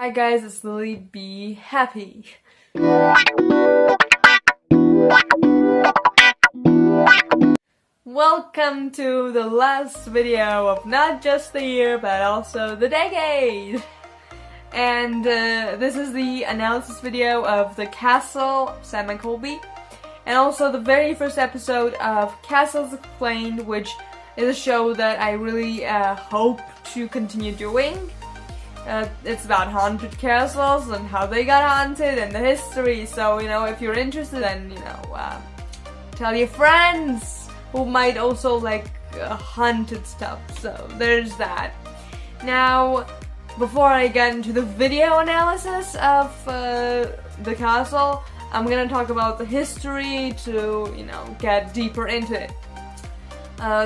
Hi guys, it's Lily. Be happy. Welcome to the last video of not just the year but also the decade. And this is the analysis video of The Castle, Sam and Colby, and also the very first episode of Castles Explained, which is a show that I really hope to continue doing. It's about haunted castles and how they got haunted and the history, so if you're interested, then tell your friends who might also like haunted stuff, so there's that. Now, before I get into the video analysis of The Castle, I'm gonna talk about the history to, get deeper into it.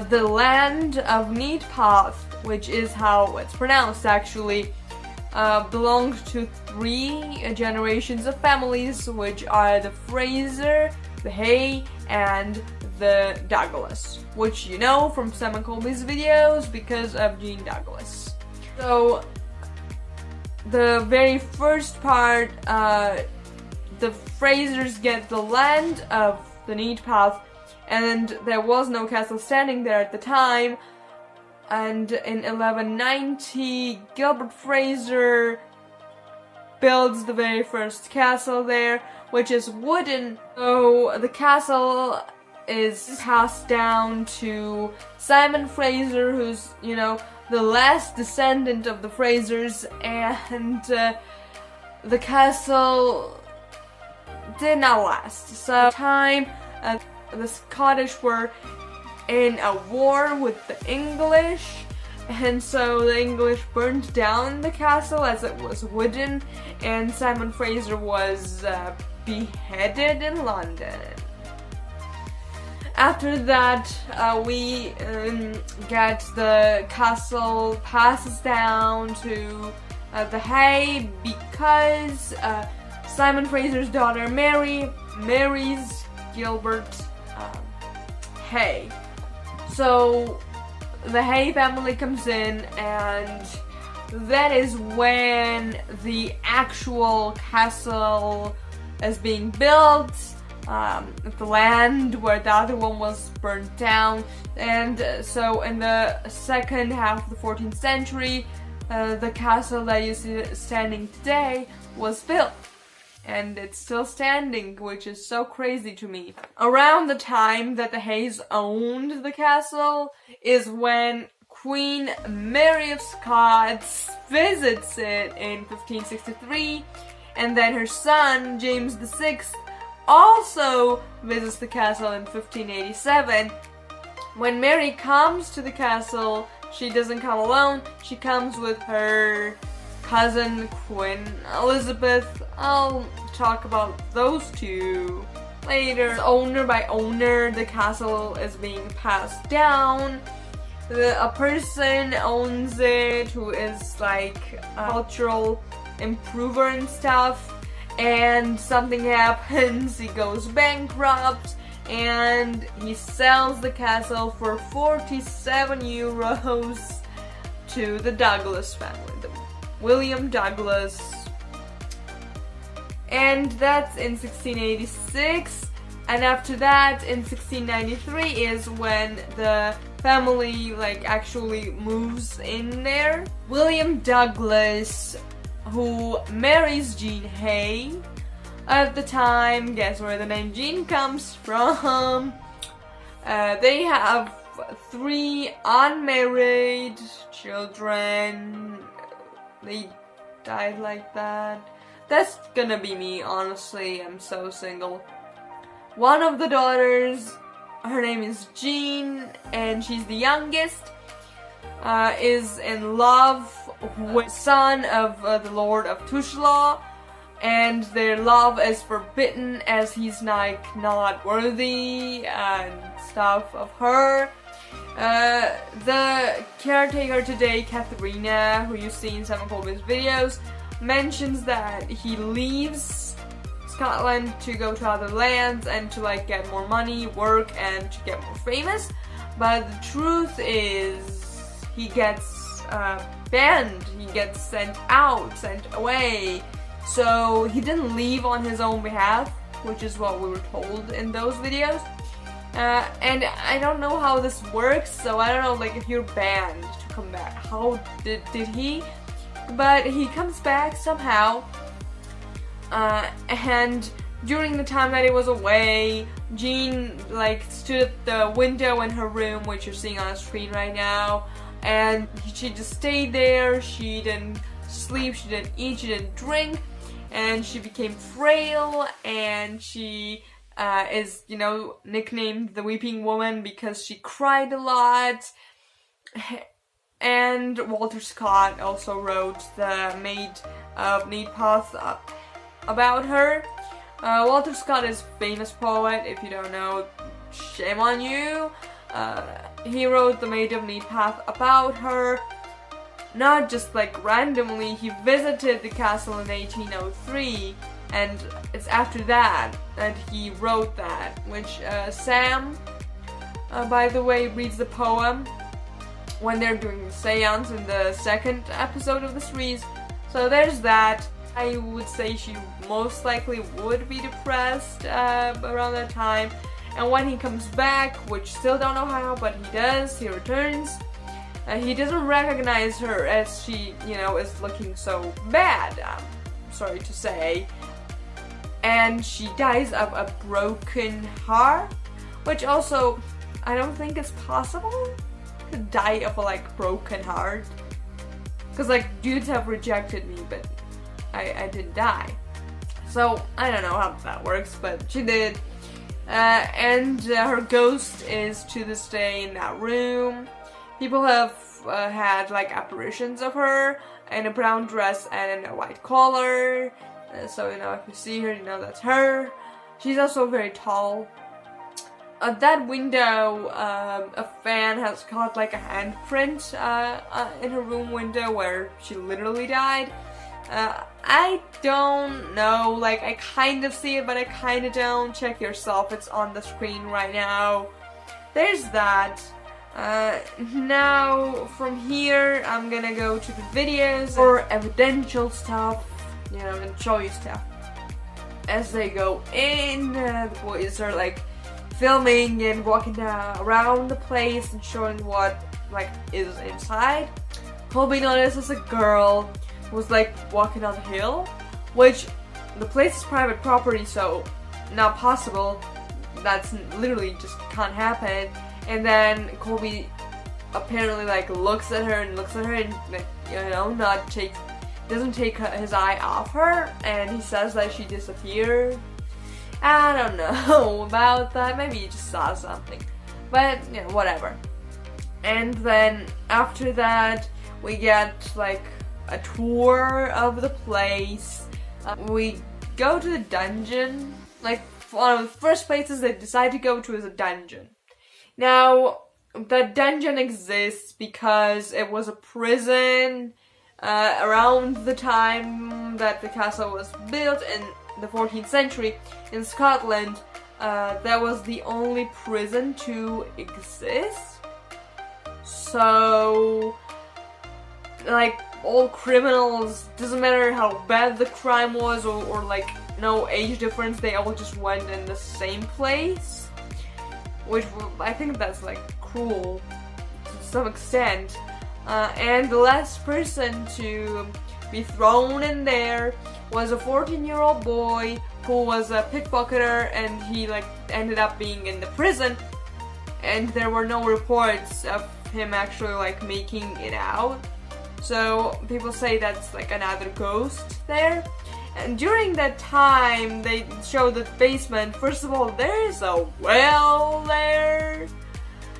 The land of Neat Path, which is how it's pronounced actually, belonged to 3 generations of families, which are the Fraser, the Hay, and the Douglas, which you know from Samandcolby's videos because of Gene Douglas. So, the very first part, the Frasers get the land of the Neat Path, and there was no castle standing there at the time. And in 1190, Gilbert Fraser builds the very first castle there, which is wooden. So the castle is passed down to Simon Fraser, who's, the last descendant of the Frasers, and the castle did not last. So time, the Scottish were in a war with the English, and so the English burned down the castle as it was wooden, and Simon Fraser was beheaded in London. After that, we get the castle passes down to the Hay because Simon Fraser's daughter Mary marries Gilbert Hay. So the Hay family comes in, and that is when the actual castle is being built, the land where the other one was burnt down. And so in the second half of the 14th century, the castle that you see standing today was built. And it's still standing, which is so crazy to me. Around the time that the Hays owned the castle is when Queen Mary of Scots visits it in 1563, and then her son, James VI, also visits the castle in 1587. When Mary comes to the castle, she doesn't come alone, she comes with her cousin Queen Elizabeth. I'll talk about those two later. Owner by owner, the castle is being passed down. A person owns it who is like a cultural improver and stuff, and something happens, he goes bankrupt, and he sells the castle for 47 euros to the Douglas family. William Douglas, and that's in 1686, and after that in 1693 is when the family actually moves in there. William Douglas, who marries Jean Hay at the time, guess where the name Jean comes from. They have 3 unmarried children. They died like that. That's gonna be me, honestly. I'm so single. One of the daughters, her name is Jean, and she's the youngest, is in love with the son of the Lord of Tushlaw, and their love is forbidden as he's not worthy and stuff of her. The caretaker today, Katharina, who you see in Samandcolby's videos, mentions that he leaves Scotland to go to other lands and to get more money, work, and to get more famous. But the truth is, he gets banned. he gets sent out, sent away. So he didn't leave on his own behalf, which is what we were told in those videos. And I don't know how this works, so I don't know, like, if you're banned to come back. How did he? But he comes back somehow, and during the time that he was away, Jean, like, stood at the window in her room, which you're seeing on the screen right now, and she just stayed there. She didn't sleep, she didn't eat, she didn't drink, and she became frail, and she is, you know, nicknamed the Weeping Woman because she cried a lot. And Walter Scott also wrote the Maid of Neat Path about her. Walter Scott is a famous poet. If you don't know, shame on you. He wrote the Maid of Neat Path about her. Not just like randomly, he visited the castle in 1803, and it's after that that he wrote that, which Sam, by the way, reads the poem when they're doing the seance in the second episode of the series. So there's that. I would say she most likely would be depressed around that time. And when he comes back, which still don't know how, but he does, he returns, he doesn't recognize her as she, you know, is looking so bad, sorry to say. And she dies of a broken heart, which also, I don't think is possible to die of a, like, broken heart. Because, like, dudes have rejected me, but I didn't die. So, I don't know how that works, but she did. And her ghost is to this day in that room. People have had, like, apparitions of her in a brown dress and in a white collar. So, you know, if you see her, you know that's her. She's also very tall. At that window, a fan has got, like, a handprint in her room window where she literally died. I don't know, like, I kind of see it, but I kind of don't. Check yourself, it's on the screen right now. There's that. Now, from here, I'm gonna go to the videos or evidential stuff, you know, and show you stuff. As they go in, the boys are, like, filming and walking around the place and showing what, like, is inside. Colby notices a girl was, like, walking on the hill, which the place is private property, so not possible. That's literally just can't happen. And then Colby apparently, like, looks at her and, like, you know, doesn't take his eye off her, and he says that she disappeared. I don't know about that, maybe he just saw something, but, you know, whatever. And then after that, we get, like, a tour of the place. We go to the dungeon. Like, one of the first places they decide to go to is a dungeon. Now, the dungeon exists because it was a prison around the time that the castle was built in the 14th century in Scotland. That was the only prison to exist. So, like, all criminals, doesn't matter how bad the crime was or like no age difference, they all just went in the same place, which I think that's, like, cruel to some extent. And the last person to be thrown in there was a 14-year-old boy who was a pickpocketer, and he, like, ended up being in the prison, and there were no reports of him actually, like, making it out. So people say that's, like, another ghost there. And during that time, they show the basement. First of all, there is a well there.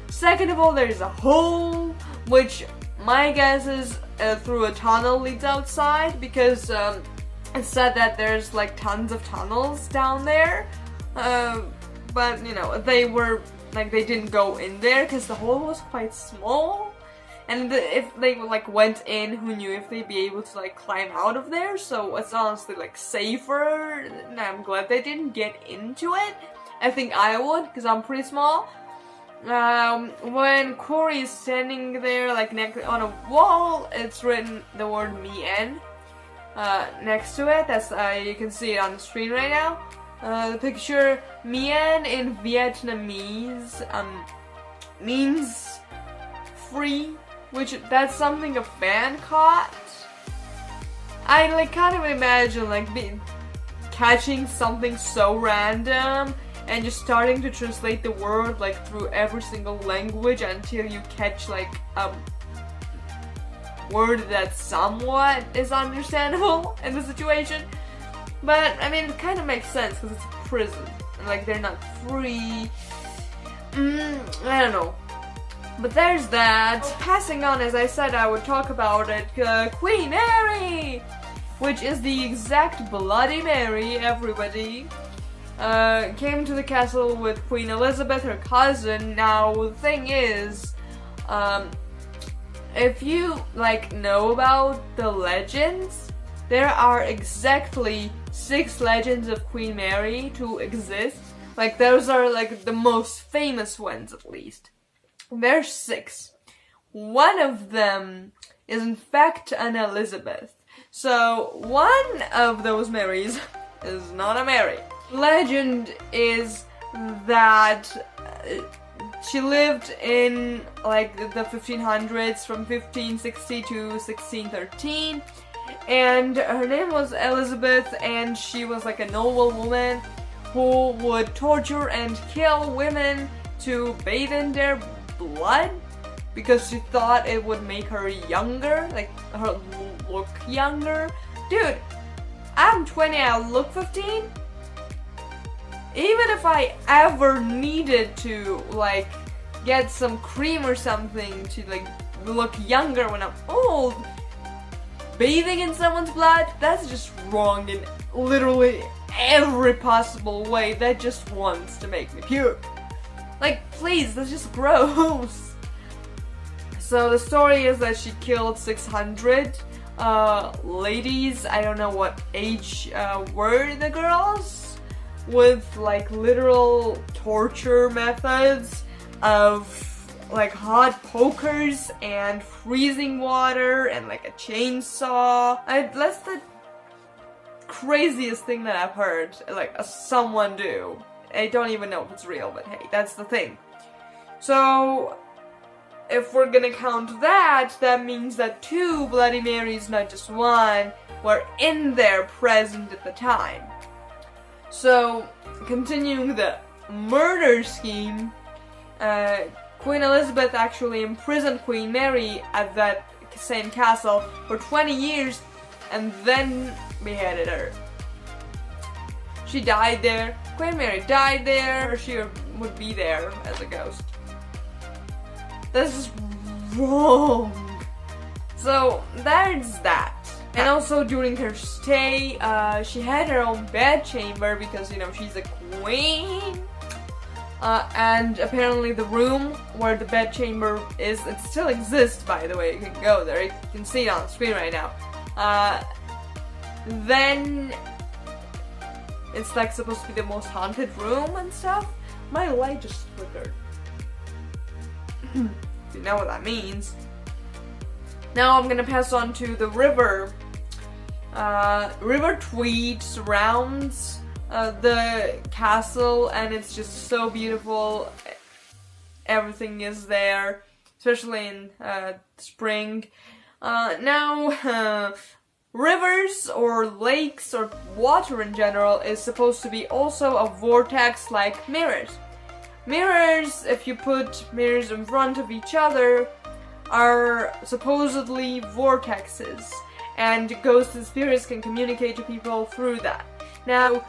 Second of all, there is a hole, which my guess is through a tunnel leads outside, because it's said that there's, like, tons of tunnels down there. But, you know, they didn't go in there because the hole was quite small. And if they, like, went in, who knew if they'd be able to, like, climb out of there? So it's honestly, like, safer, and I'm glad they didn't get into it. I think I would, because I'm pretty small. when Corey is standing there, like on a wall, it's written the word Mien next to it. That's you can see it on the screen right now. The picture Mien in Vietnamese means free, which that's something a fan caught. I like can't even imagine like catching something so random and just starting to translate the word like through every single language until you catch like a word that somewhat is understandable in the situation. But I mean, it kind of makes sense because it's a prison and like they're not free. I don't know. But there's that. Passing on, as I said, I would talk about it. Queen Mary, which is the exact Bloody Mary. Everybody came to the castle with Queen Elizabeth, her cousin. Now the thing is, if you like know about the legends, there are exactly 6 legends of Queen Mary to exist. Like those are like the most famous ones, at least. There's 6. One of them is in fact an Elizabeth. So one of those Marys is not a Mary. Legend is that she lived in like the 1500s from 1560 to 1613, and her name was Elizabeth, and she was like a noble woman who would torture and kill women to bathe in their blood because she thought it would make her younger, like her look younger. Dude, I'm 20, I look 15. Even if I ever needed to like get some cream or something to like look younger when I'm old, bathing in someone's blood, that's just wrong in literally every possible way. That just wants to make me puke. Like, please, that's just gross. So the story is that she killed 600 ladies, I don't know what age were the girls, with like literal torture methods of like hot pokers and freezing water and like a chainsaw. That's the craziest thing that I've heard like someone do. I don't even know if it's real, but hey, that's the thing. So if we're gonna count that, that means that 2 Bloody Marys, not just one, were in there present at the time. So continuing the murder scheme, Queen Elizabeth actually imprisoned Queen Mary at that same castle for 20 years and then beheaded her. She died there. Queen Mary died there, or she would be there as a ghost. That's just wrong. So there's that. And also during her stay, she had her own bedchamber because, you know, she's a queen. And apparently the room where the bedchamber is, it still exists, by the way. You can go there. You can see it on the screen right now. Then it's like supposed to be the most haunted room and stuff. My light just flickered. If you know what that means. Now I'm gonna pass on to the river. River Tweed surrounds the castle, and it's just so beautiful. Everything is there, especially in spring. Now, rivers or lakes or water in general is supposed to be also a vortex like mirrors. Mirrors, if you put mirrors in front of each other, are supposedly vortexes, and ghosts and spirits can communicate to people through that. Now,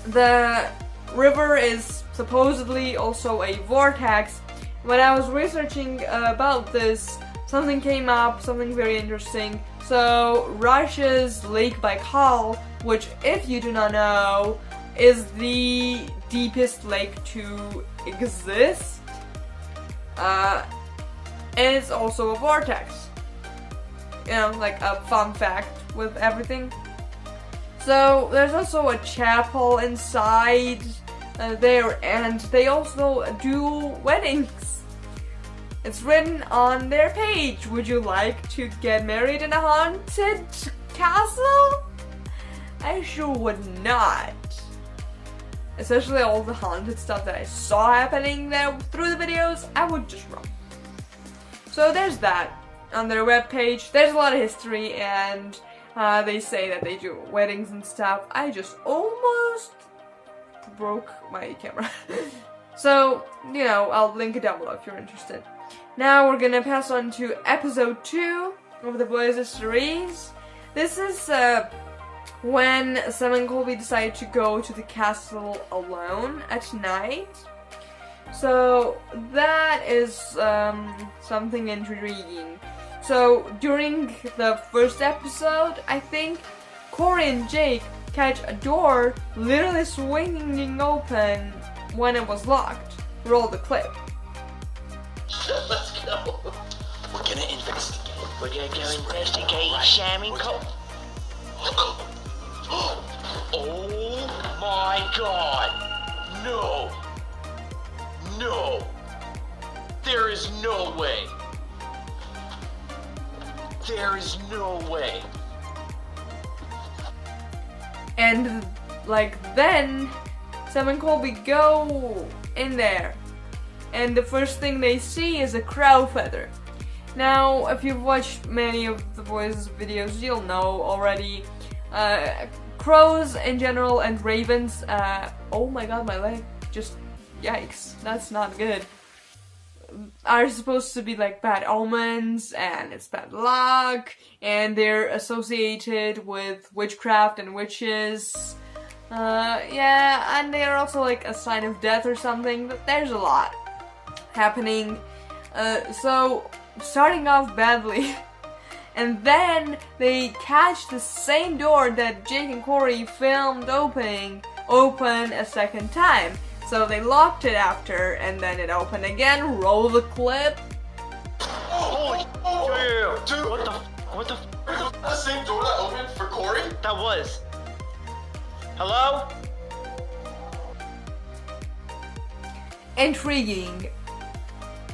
the river is supposedly also a vortex. When I was researching about this, something came up, something very interesting. So, Russia's Lake Baikal, which, if you do not know, is the deepest lake to exist, is also a vortex. You know, like a fun fact with everything. So, there's also a chapel inside there, and they also do weddings. It's written on their page. Would you like to get married in a haunted castle? I sure would not. Especially all the haunted stuff that I saw happening there through the videos, I would just run. So there's that. On their webpage, there's a lot of history, and they say that they do weddings and stuff. I just almost broke my camera. So, you know, I'll link it down below if you're interested. Now we're gonna pass on to episode 2 of the Blazer series. This is when Sam and Colby decide to go to the castle alone at night. So that is something intriguing. So during the first episode, I think Corey and Jake catch a door literally swinging open when it was locked. Roll the clip. Let's go. We're gonna investigate. We're gonna go investigate Sam and Colby. Oh my god! No! No! There is no way! There is no way! And like then, Sam and Colby go in there, and the first thing they see is a crow feather. Now, if you've watched many of the boys' videos, you'll know already. Crows in general and ravens, oh my god, my leg just, yikes, that's not good, are supposed to be like bad omens, and it's bad luck, and they're associated with witchcraft and witches, yeah, and they're also like a sign of death or something, but there's a lot happening, so starting off badly. And then they catch the same door that Jake and Corey filmed open a second time. So they locked it after, and then it opened again. Roll the clip. Oh, yeah. Dude! What the? Was that the same door that opened for Corey? That was. Hello? Intriguing.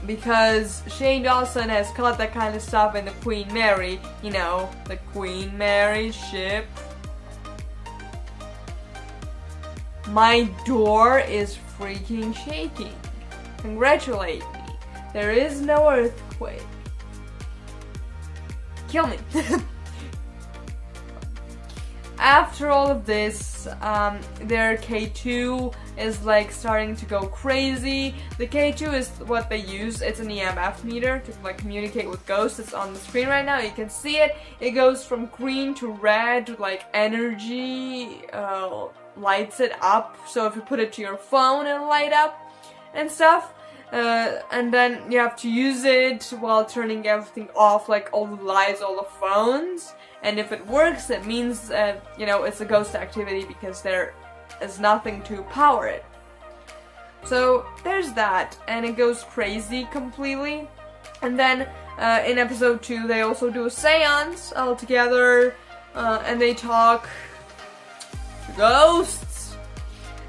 Because Shane Dawson has caught that kind of stuff in the Queen Mary, you know, the Queen Mary ship. My door is freaking shaking. Congratulate me. There is no earthquake. Kill me. After all of this, their K2 is like starting to go crazy. The K2 is what they use. It's an EMF meter to like communicate with ghosts. It's on the screen right now. You can see it. It goes from green to red, like energy lights it up. So if you put it to your phone, it'll light up and stuff. And then you have to use it while turning everything off, like all the lights, all the phones. And if it works, it means, you know, it's a ghost activity because there is nothing to power it. So there's that, and it goes crazy completely. And then in episode 2, they also do a seance all together, and they talk to ghosts.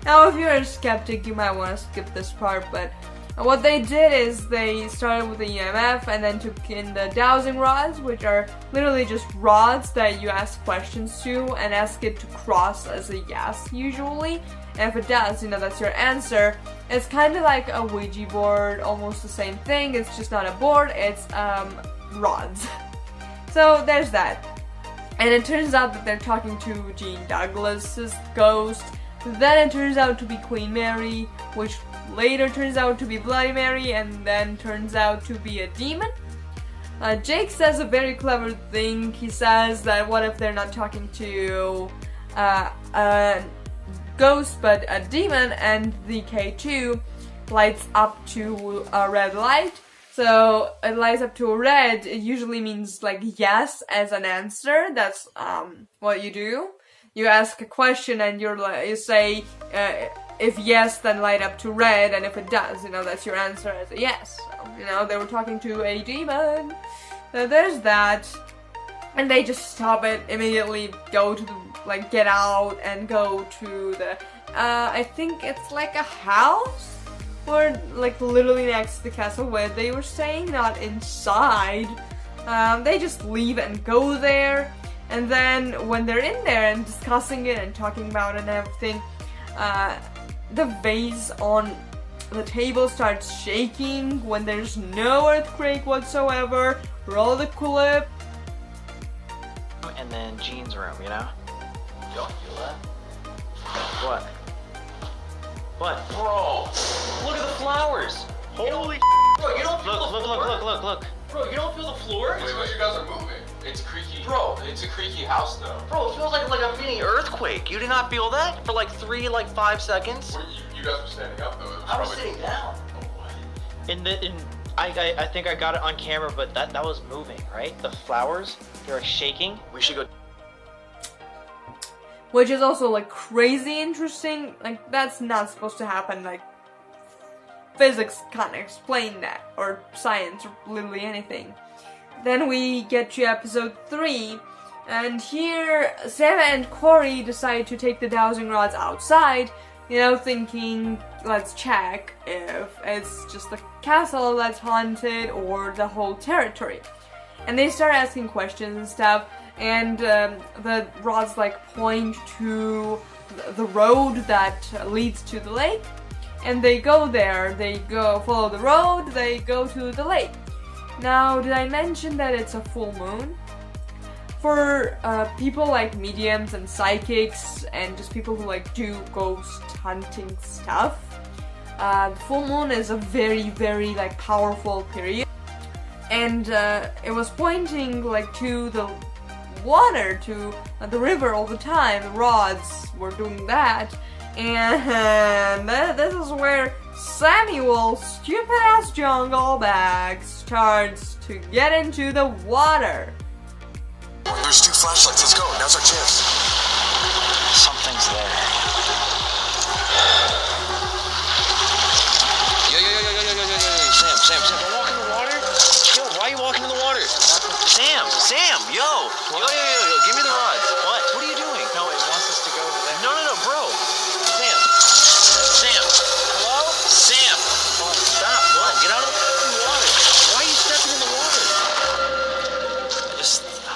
Now, if you're a skeptic, you might want to skip this part, but what they did is they started with the EMF and then took in the dowsing rods, which are literally just rods that you ask questions to and ask it to cross as a yes, usually. And if it does, you know, that's your answer. It's kind of like a Ouija board, almost the same thing. It's just not a board, it's rods. So there's that. And it turns out that they're talking to Jean Douglas's ghost. Then it turns out to be Queen Mary, which later turns out to be Bloody Mary, and then turns out to be a demon. Jake says a very clever thing. He says that what if they're not talking to a ghost but a demon, and the K2 lights up to a red light. So it lights up to a red. It usually means like yes as an answer. That's what you do. You ask a question and you say if yes, then light up to red, and if it does, you know, that's your answer as a yes. So, you know, they were talking to a demon. So there's that. And they just stop it, immediately go to the, like, get out and go to the I think it's like a house, or like literally next to the castle where they were staying, not inside. They just leave and go there, and then when they're in there and discussing it and talking about it and everything, the vase on the table starts shaking when there's no earthquake whatsoever. Roll the clip. And then Jean's room, you know? Y'all feel that? What? What? Bro, look at the flowers. Holy Bro, you don't feel look. Bro, you don't feel the floor? Wait, you guys are moving. It's creaky. Bro. It's a creaky house though. Bro, it feels like a mini earthquake. You did not feel that for like 5 seconds? Wait, you guys were standing up though. It I was probably- sitting down. Oh, what? I think I got it on camera, but that was moving, right? The flowers, they were shaking. We should go. Which is also like crazy interesting. Like that's not supposed to happen. Like physics can't explain that, or science, or literally anything. Then we get to episode 3, and here Sam and Corey decide to take the dowsing rods outside, you know, thinking, let's check if it's just the castle that's haunted or the whole territory. And they start asking questions and stuff, and the rods like point to the road that leads to the lake, and they go there, they go follow the road, they go to the lake. Now, did I mention that it's a full moon? For people like mediums and psychics and just people who like do ghost hunting stuff, full moon is a very, very like powerful period. And it was pointing like to the water, to the river all the time. The rods were doing that. And this is where Samuel, stupid-ass jungle bag, starts to get into the water. There's 2 flashlights, let's go, now's our chance. Something's there. Sam, don't walk in the water. Yo, why are you walking in the water? Sam, yo, give me the rods. What are you doing? No, it wants us to go over there. No, bro. Sam. Hello? Sam. Oh, stop. What? Get out of the water. Why are you stepping in the water?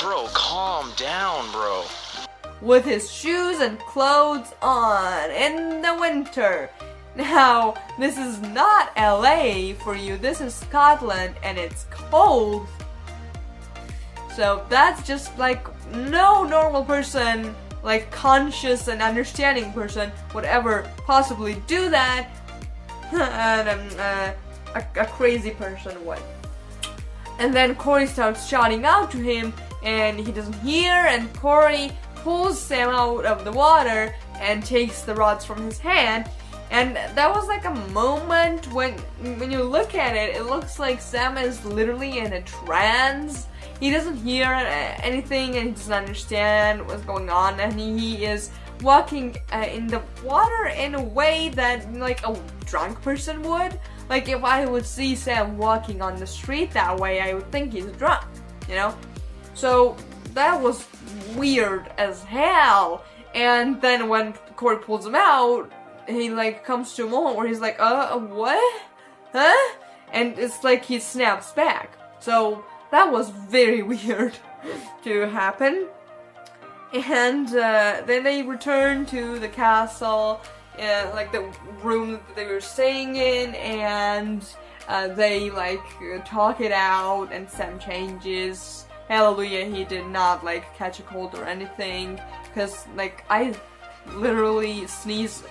Bro, calm down, bro. With his shoes and clothes on in the winter. Now, this is not LA for you, this is Scotland and it's cold. So that's just like no normal person, like conscious and understanding person would ever possibly do that. And a crazy person would. And then Corey starts shouting out to him and he doesn't hear, and Corey pulls Sam out of the water and takes the rods from his hand. And that was like a moment when you look at it, it looks like Sam is literally in a trance. He doesn't hear anything and he doesn't understand what's going on, and he is walking in the water in a way that like a drunk person would. Like if I would see Sam walking on the street that way, I would think he's drunk, you know? So that was weird as hell. And then when Corey pulls him out, he like comes to a moment where he's like, what? Huh? And it's like he snaps back. So that was very weird to happen. And then they return to the castle, like the room that they were staying in, and they like talk it out, and Sam changes. Hallelujah, he did not like catch a cold or anything, because like I literally sneeze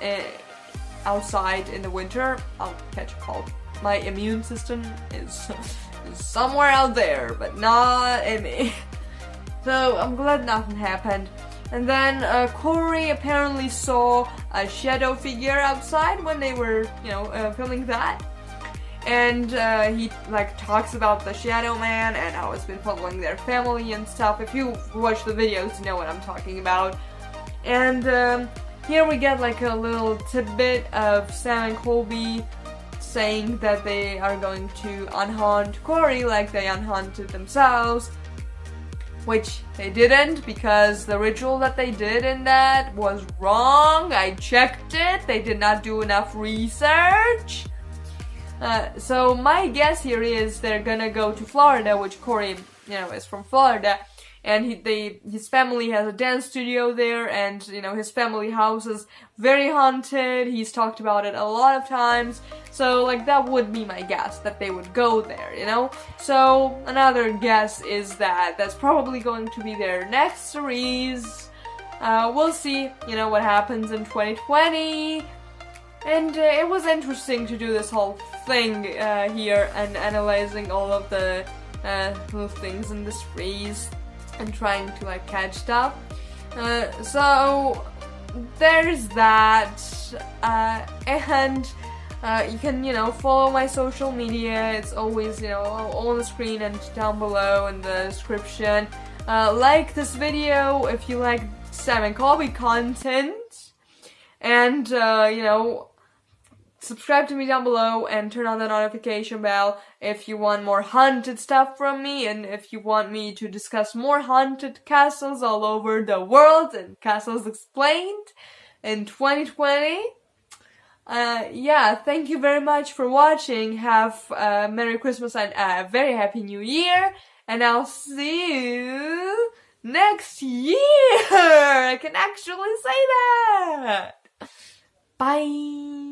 outside in the winter, I'll catch a cold. My immune system is somewhere out there, but not in me. So I'm glad nothing happened. And then Corey apparently saw a shadow figure outside when they were, filming that. And he like talks about the Shadow Man and how it's been following their family and stuff. If you watch the videos, you know what I'm talking about. And here we get like a little tidbit of Sam and Colby saying that they are going to unhaunt Corey like they unhaunted themselves. which they didn't, because the ritual that they did in that was wrong. I checked it. They did not do enough research. So my guess here is they're gonna go to Florida, which Corey, is from Florida, and his family has a dance studio there, and his family house is very haunted. He's talked about it a lot of times, so like that would be my guess, that they would go there, So another guess is that that's probably going to be their next series. We'll see, what happens in 2020. And it was interesting to do this whole thing here and analyzing all of the little things in the series and trying to like catch stuff. So there's that, and you can follow my social media. It's always on the screen and down below in the description. Like this video if you like Sam and Colby content, and subscribe to me down below and turn on the notification bell if you want more haunted stuff from me, and if you want me to discuss more haunted castles all over the world and castles explained in 2020. Yeah, thank you very much for watching. Have a Merry Christmas and a very Happy New Year, and I'll see you next year. I can actually say that. Bye.